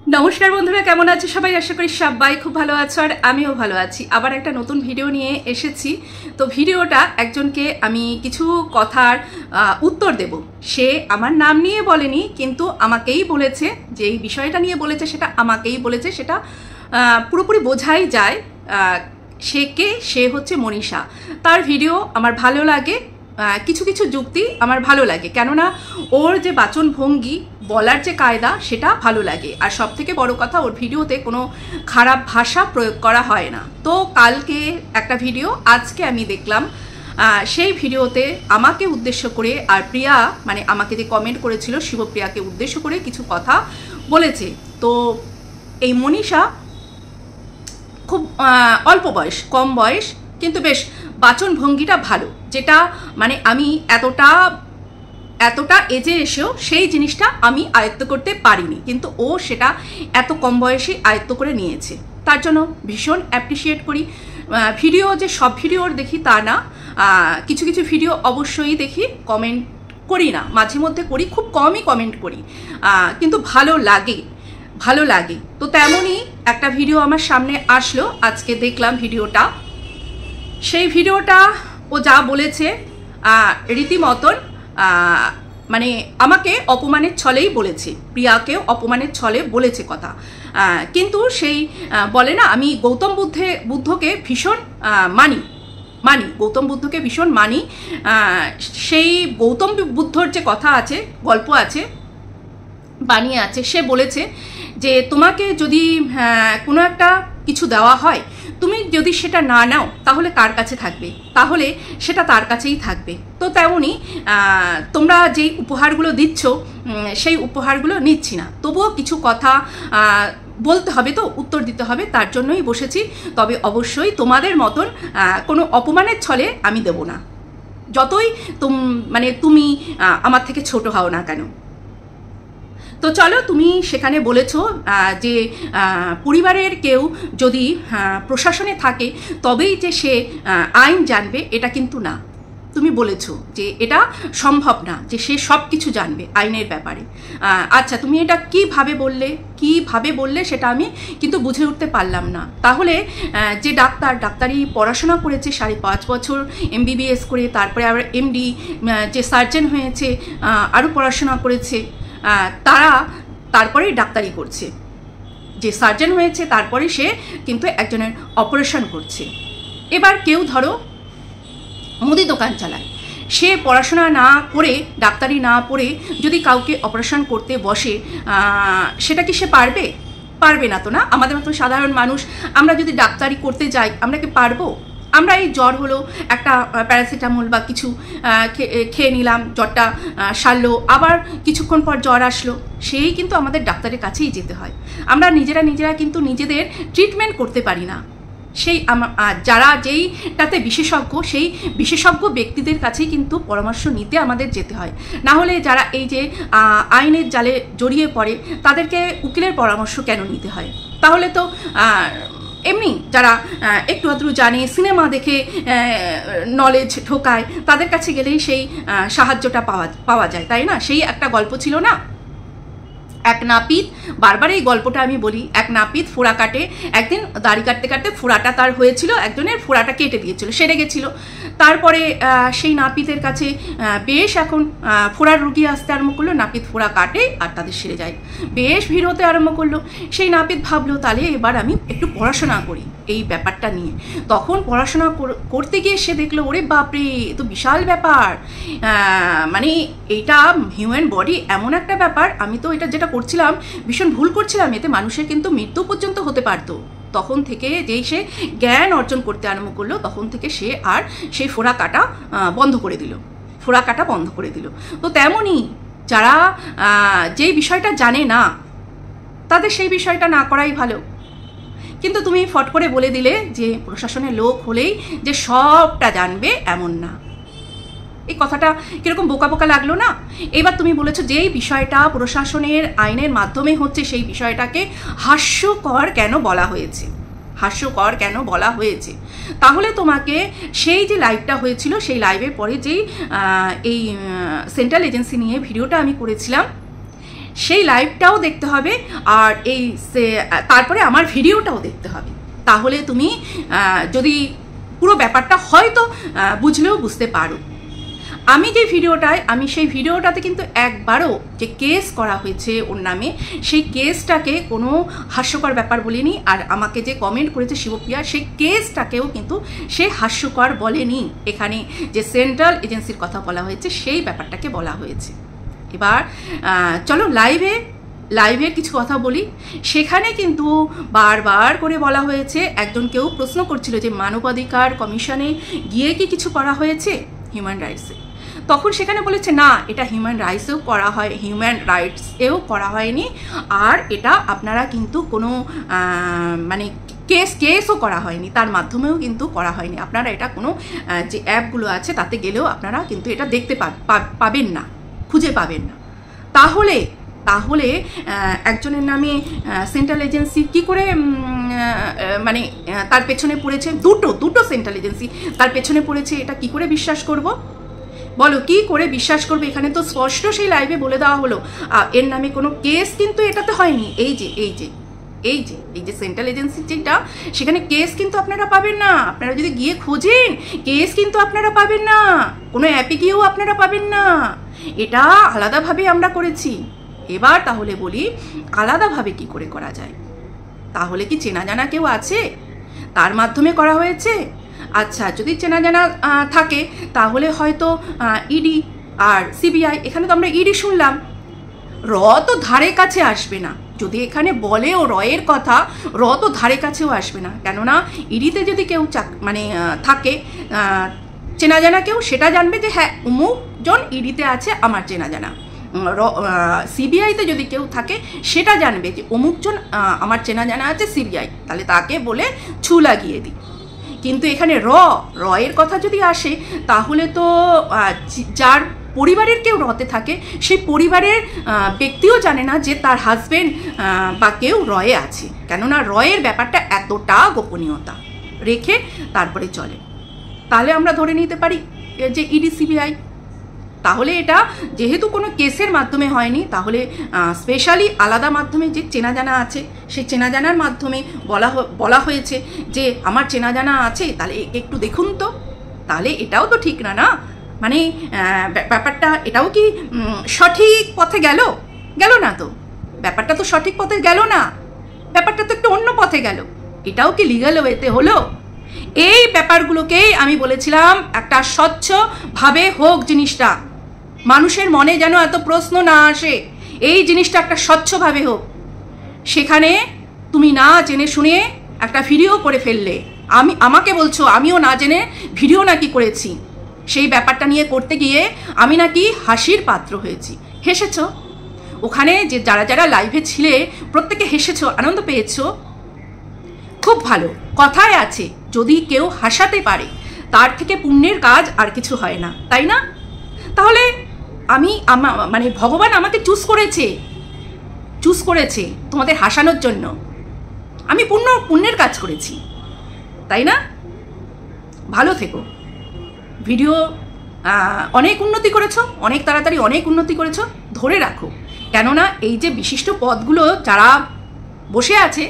नमस्कार बंधुरा केमन आछो सबाई आशा करी सबाई खूब भालो आछो और आमिও भालो आछि। आबार एकटा नतून भिडियो निये एसेछि। तो भिडियोटा एकजनके आमि किछु कथार उत्तर देब। से आमार नाम निये बोलेनि किन्तु आमाकेई बोलेছে যে এই বিষয়টা নিয়ে বলেছে সেটা আমাকেই বলেছে। সেটা পুরোপুরি বোঝাই যায় সে কে, সে হচ্ছে মনীষা। তার ভিডিও আমার ভালো লাগে, কিছু কিছু যুক্তি আমার ভালো লাগে, কেননা ওর যে বাচন ভঙ্গি বলার যে কায়দা সেটা ভালো লাগে। আর সব থেকে বড় কথা ওর ভিডিওতে কোনো খারাপ ভাষা প্রয়োগ করা হয় না। তো কালকে একটা ভিডিও আজকে আমি দেখলাম, সেই ভিডিওতে আমাকে উদ্দেশ্য করে আর প্রিয়া মানে আমাকে যে কমেন্ট করেছিল শিবপ্রিয়াকে উদ্দেশ্য করে কিছু কথা বলেছে। তো এই মনীষা খুব অল্প বয়স, কম বয়স, কিন্তু বেশ বাচন ভঙ্গিটা ভালো, যেটা মানে আমি এতটা এজে এসেও সেই জিনিসটা আমি আয়ত্ত করতে পারিনি, কিন্তু ও সেটা এত কম বয়সে আয়ত্ত করে নিয়েছে। তার জন্য ভীষণ অ্যাপ্রিসিয়েট করি। ভিডিও যে সব ভিডিওর দেখি তা না, কিছু কিছু ভিডিও অবশ্যই দেখি, কমেন্ট করি না, মাঝে মধ্যে করি, খুব কমই কমেন্ট করি, কিন্তু ভালো লাগে। তো তেমনই একটা ভিডিও আমার সামনে আসলো, আজকে দেখলাম ভিডিওটা। সেই ভিডিওটা ও যা বলেছে রীতিমতন মানে আমাকে অপমানের ছলেই বলেছে, প্রিয়াকেও অপমানের ছলে বলেছে কথা। কিন্তু সেই বলে না, আমি গৌতম বুদ্ধকে ভীষণ মানি গৌতম বুদ্ধকে ভীষণ মানি। সেই গৌতম বুদ্ধর যে কথা আছে, গল্প আছে, বাণী আছে, সে বলেছে যে তোমাকে যদি কোনো একটা কিছু দেওয়া হয়, তুমি যদি সেটা না নাও তাহলে কার কাছে থাকবে, তাহলে সেটা তার কাছেই থাকবে। তো তেমনই তোমরা যেই উপহারগুলো দিচ্ছ সেই উপহারগুলো নিচ্ছি না, তবুও কিছু কথা বলতে হবে, তো উত্তর দিতে হবে, তার জন্যই বসেছি। তবে অবশ্যই তোমাদের মতন কোনো অপমানের ছলে আমি দেব না, যতই তুমি আমার থেকে ছোট হও না কেন। তো চলো, তুমি সেখানে বলেছো যে পরিবারের কেউ যদি প্রশাসনে থাকে তবেই যে সে আইন জানবে, এটা কিন্তু না। তুমি বলেছো যে এটা সম্ভব না যে সে সব কিছু জানবে আইনের ব্যাপারে। আচ্ছা, তুমি এটা কিভাবে বললে সেটা আমি কিন্তু বুঝে উঠতে পারলাম না। তাহলে যে ডাক্তারি পড়াশোনা করেছে 5.5 বছর MBBS করে, তারপরে আবার MD, যে সার্জন হয়েছে আরও পড়াশোনা করেছে, তারা তারপরেই ডাক্তারি করছে। যে সার্জন হয়েছে তারপরে সে কিন্তু একজনের অপারেশন করছে। এবার কেউ ধরো মুদি দোকান চালায়, সে পড়াশোনা না করে, ডাক্তারি না পড়ে যদি কাউকে অপারেশন করতে বসে, সেটা কি সে পারবে না তো না। আমাদের মতো সাধারণ মানুষ আমরা যদি ডাক্তারি করতে যাই, আমরা কি পারবো? আমরা এই জ্বর হলো, একটা প্যারাসিটামল বা কিছু খেয়ে নিলাম, জ্বরটা সারলো, আবার কিছুক্ষণ পর জ্বর আসলো, সেই কিন্তু আমাদের ডাক্তারের কাছেই যেতে হয়। আমরা নিজেরা কিন্তু নিজেদের ট্রিটমেন্ট করতে পারি না। সেই যারা যেইটাতে বিশেষজ্ঞ, সেই বিশেষজ্ঞ ব্যক্তিদের কাছেই কিন্তু পরামর্শ নিতে আমাদের যেতে হয়। না হলে যারা এই যে আইনের জালে জড়িয়ে পড়ে তাদেরকে উকিলের পরামর্শ কেন নিতে হয়? তাহলে তো এমনি যারা একটু আধটু জানে, সিনেমা দেখে নলেজ ঢোকায়, তাদের কাছে গেলেই সেই সাহায্যটা পাওয়া যায়, তাই না? সেই একটা গল্প ছিল না, এক নাপিত, বারবার এই গল্পটা আমি বলি। এক নাপিত ফোড়া কাটে, একদিন দাড়ি কাটতে ফোড়াটা তার হয়েছিল, একজনের ফোড়াটা কেটে দিয়েছিল, সেরে গেছিল। তারপরে সেই নাপিতের কাছে বেশ এখন ফোড়ার রুগী আসতে আরম্ভ করলো, নাপিত ফোড়া কাটে আর তাদের সেরে যায়, বেশ ভিড় হতে আরম্ভ করলো। সেই নাপিত ভাবলো তাহলে এবার আমি একটু পড়াশোনা করি এই ব্যাপারটা নিয়ে। তখন পড়াশোনা করতে গিয়ে সে দেখলো, ওরে বাপরে, এ তো বিশাল ব্যাপার, মানে এইটা হিউম্যান বডি এমন একটা ব্যাপার, আমি তো এটা যেটা করছিলাম ভীষণ ভুল করছিলাম, এতে মানুষের কিন্তু মৃত্যু পর্যন্ত হতে পারতো। তখন থেকে যেই সে জ্ঞান অর্জন করতে আরম্ভ করলো, তখন থেকে সে আর সেই ফোড়া কাটা বন্ধ করে দিল। তো তেমনই যারা যেই বিষয়টা জানে না তাদের সেই বিষয়টা না করাই ভালো। কিন্তু তুমি ফট করে বলে দিলে যে প্রশাসনের লোক হলেই যে সবটা জানবে, এমন না। এই কথাটা কিরকম বোকা লাগলো না? এবার তুমি বলেছো যেই বিষয়টা প্রশাসনের আইনের মাধ্যমে হচ্ছে, সেই বিষয়টাকে হাস্যকর কেন বলা হয়েছে? তাহলে তোমাকে সেই যে লাইভটা হয়েছিল, সেই লাইভের পরে যেই এই সেন্ট্রাল এজেন্সি নিয়ে ভিডিওটা আমি করেছিলাম, সেই লাইভটাও দেখতে হবে, আর তারপরে আমার ভিডিওটাও দেখতে হবে। তাহলে তুমি যদি পুরো ব্যাপারটা হয়তো বুঝলেও বুঝতে পারো। আমি সেই ভিডিওটাতে কিন্তু একবারও যে কেস করা হয়েছে ওর নামে, সেই কেসটাকে কোনো হাস্যকর ব্যাপার বলিনি। আর আমাকে যে কমেন্ট করেছে শিবপ্রিয়া, সেই কেসটাকেও কিন্তু সে হাস্যকর বলেনি। এখানে যে সেন্ট্রাল এজেন্সির কথা বলা হয়েছে সেই ব্যাপারটাকে বলা হয়েছে। এবার চলো লাইভের কিছু কথা বলি। সেখানে কিন্তু বারবার করে বলা হয়েছে, কেউ প্রশ্ন করছিল যে মানবাধিকার কমিশনে গিয়ে কি কিছু করা হয়েছে হিউম্যান রাইটসে, তখন সেখানে বলেছে না, এটা হিউম্যান রাইটসেও করা হয়নি, আর এটা আপনারা কিন্তু কোনো মানে কেসও করা হয়নি, তার মাধ্যমেও কিন্তু করা হয়নি। আপনারা এটা কোনো যে অ্যাপগুলো আছে তাতে গেলেও আপনারা কিন্তু এটা দেখতে পাবেন না, খুঁজে পাবেন না। তাহলে একজনের নামে সেন্ট্রাল এজেন্সি কি করে মানে তার পেছনে পড়েছে, দুটো সেন্ট্রাল এজেন্সি তার পেছনে পড়েছে, এটা কি করে বিশ্বাস করব? বলো, কি করে বিশ্বাস করবে? এখানে তো স্পষ্ট সেই লাইভে বলে দেওয়া হলো এর নামে কোনো কেস কিন্তু এটাতে হয়নি। এই যে সেন্ট্রাল এজেন্সি যেটা, সেখানে কেস কিন্তু আপনারা পাবেন না। আপনারা যদি গিয়ে খোঁজেন, কেস কিন্তু আপনারা পাবেন না, কোনো অ্যাপে গিয়েও আপনারা পাবেন না। এটা আলাদাভাবে আমরা করেছি। এবার তাহলে বলি, আলাদাভাবে কি করে করা যায়? তাহলে কি চেনা জানা কেউ আছে তার মাধ্যমে করা হয়েছে? আচ্ছা, যদি চেনা জানা থাকে তাহলে হয়তো ইডি আর সিবিআই, এখানে তো আমরা ইডি শুনলাম, র তো ধারে কাছে আসবে না। যদি এখানে বলে ও রয়ের কথা, র তো ধারে কাছেও আসবে না। কেননা ইডিতে যদি কেউ থাকে চেনা জানা কেউ, সেটা জানবে যে হ্যাঁ অমুক জন ইডিতে আছে আমার চেনা জানা। সিবিআইতে যদি কেউ থাকে সেটা জানবে যে অমুকজন আমার চেনা জানা আছে সিবিআই, তাহলে তাকে বলে ছু লাগিয়ে দিই। কিন্তু এখানে রয়ের কথা যদি আসে, তাহলে তো যার পরিবারের কেউ রতে থাকে, সেই পরিবারের ব্যক্তিও জানে না যে তার হাজবেন্ড বা কেউ রয়ে আছে। কেননা রয়ের ব্যাপারটা এতটা গোপনীয়তা রেখে তারপরে চলে। তাহলে আমরা ধরে নিতে পারি যে ইডি সিবিআই। তাহলে এটা যেহেতু কোনো কেসের মাধ্যমে হয়নি, তাহলে স্পেশালি আলাদা মাধ্যমে যে চেনা জানা আছে, সেই চেনা জানার মাধ্যমে বলা হয়েছে যে আমার চেনা জানা আছে, তাহলে একটু দেখুন তো। তাহলে এটাও তো ঠিক না, মানে ব্যাপারটা এটাও কি সঠিক পথে গেল না? তো ব্যাপারটা তো সঠিক পথে গেল না, ব্যাপারটা তো একটু অন্য পথে গেল। এটাও কি লিগ্যাল ওয়েতে হলো? এই ব্যাপারগুলোকেই আমি বলেছিলাম একটা স্বচ্ছভাবে হোক জিনিসটা, মানুষের মনে যেন এত প্রশ্ন না আসে, এই জিনিসটা একটা স্বচ্ছভাবে হোক। সেখানে তুমি না জেনে শুনে একটা ভিডিও করে ফেললে, আমাকে বলছো আমিও না জেনে ভিডিও নাকি করেছি, সেই ব্যাপারটা নিয়ে করতে গিয়ে আমি নাকি হাসির পাত্র হয়েছি। হেসেছো ওখানে, যে যারা লাইভে ছিলে প্রত্যেকে হেসেছো, আনন্দ পেয়েছো, খুব ভালো। কথায় আছে, যদি কেউ হাসাতে পারে তার থেকে পুণ্যের কাজ আর কিছু হয় না, তাই না? তাহলে মানে ভগবান আমাকে চুজ করেছে তোমাদের হাসানোর জন্য। আমি পুণ্যের কাজ করেছি, তাই না? ভালো থেকো। ভিডিও অনেক উন্নতি করেছো, অনেক তাড়াতাড়ি অনেক উন্নতি করেছো, ধরে রাখো। কেননা এই যে বিশিষ্ট পদগুলো যারা বসে আছে,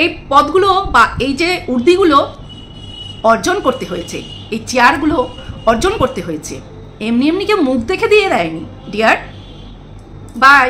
এই পদগুলো বা এই যে উর্দিগুলো অর্জন করতে হয়েছে, এই চেয়ারগুলো অর্জন করতে হয়েছে, এমনি কেউ মুখ দেখে দিয়ে দেয়নি ডিয়ার। বাই।